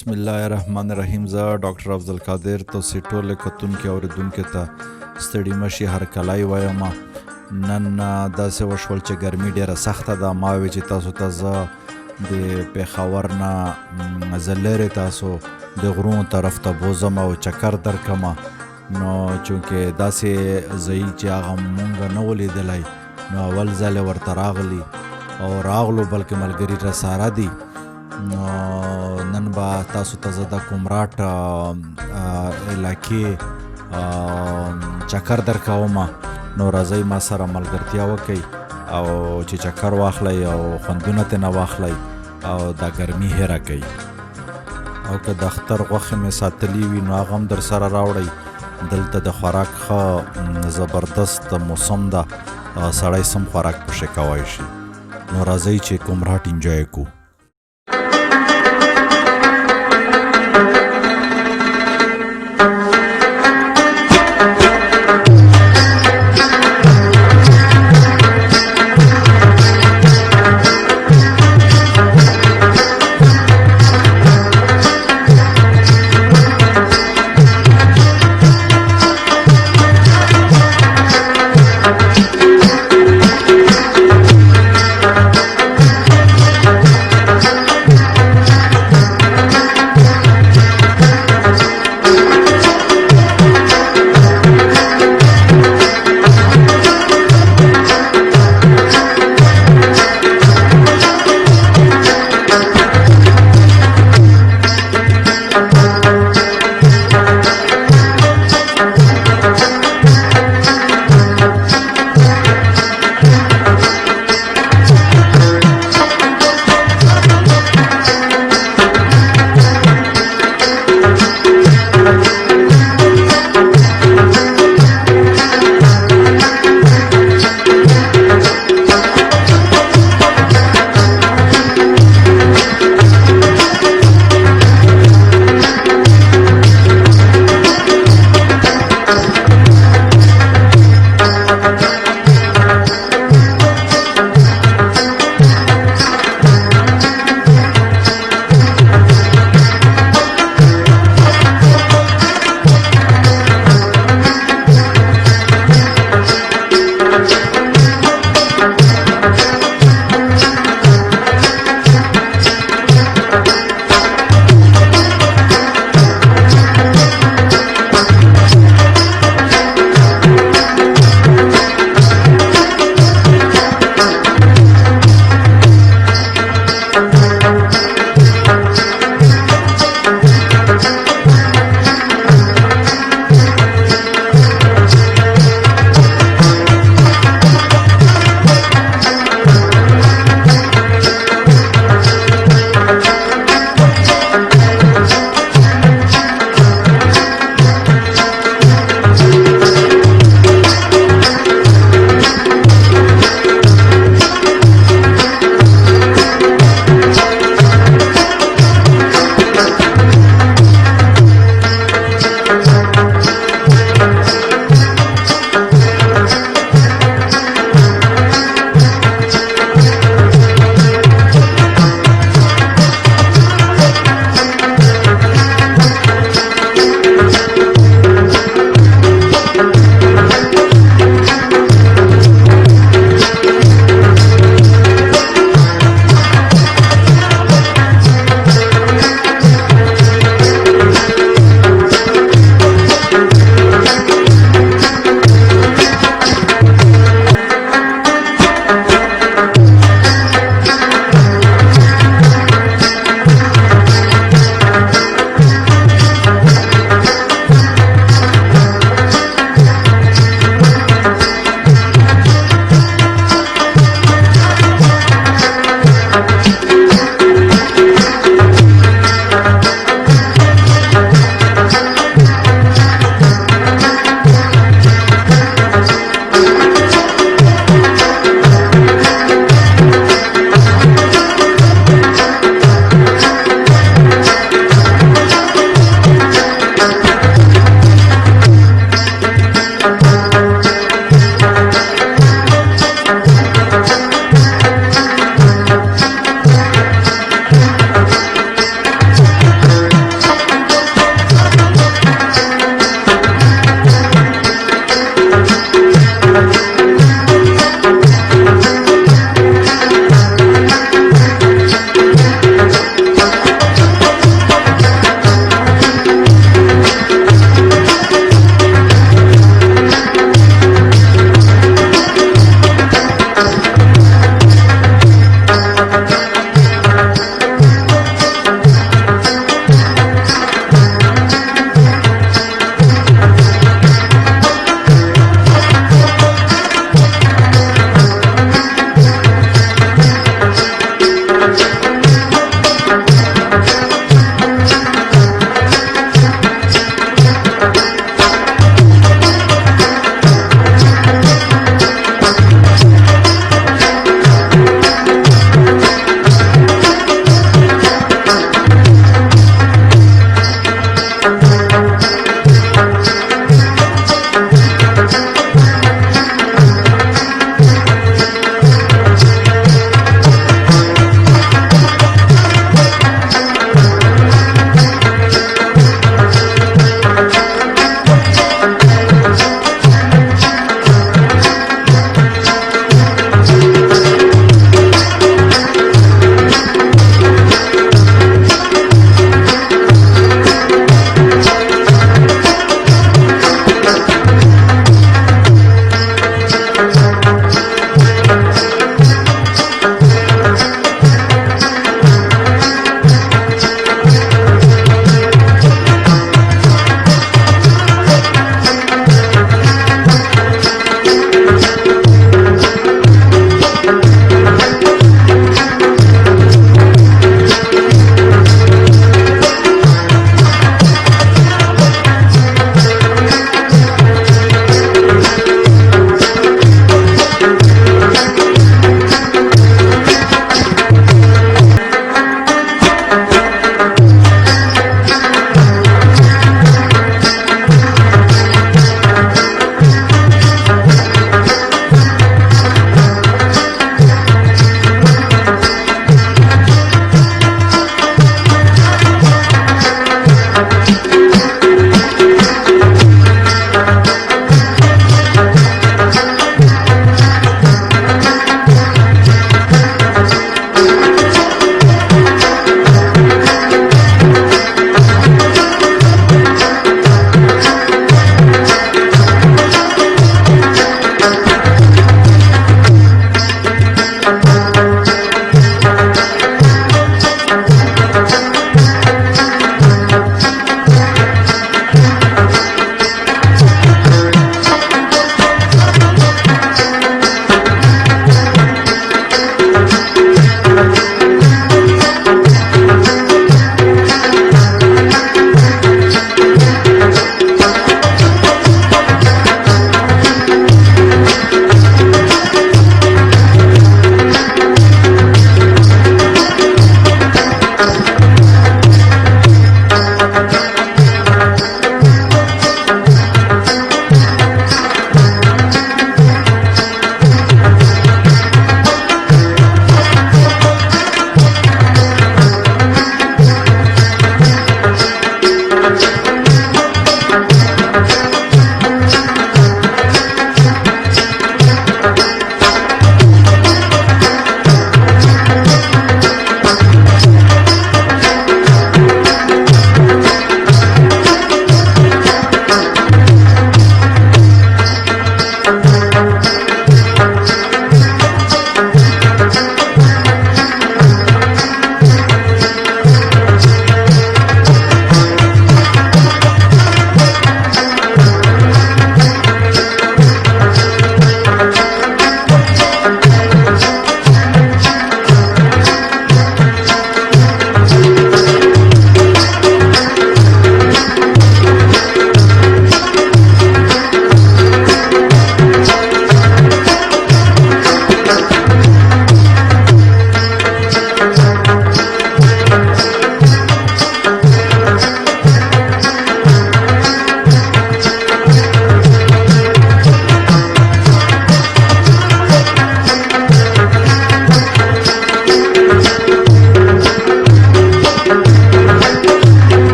بسم الله الرحمن الرحیم. زه ډاکټر افضل قادر تاسې ټول کتونکي اورېدونکي ته ستړي مشي هرکلی وایم. نن داسې وشول چې ګرمي ډېره سخته ده. ما وی چې تاسو ته زه د پېښور نه زه لرې تاسو د غرونو طرف ته بوځم او چکر درکمه. نو چونکې داسې ځای چې هغه مونږ نه و لیدلی نو اول ځل یې ورته راغلي او راغلو بلکې ملګري راسره دي. نو نن به تاسو ته زه د کمراټ علاقې چکر درکوم. نو راځئ ما سره ملګرتیا وکئ او چې چکر واخلئ او خوندونه ترېنه واخلئ او دا ګرمي هېره کوئ. او که د اختر غوښې مې ساتلي وي نو هغه هم در سره راوړئ. دلته د خوراک ښه زبردست موسم ده، سړی سم خوراک پشې کوی شي. نو راځئ چې کمراټ انجوی کړو.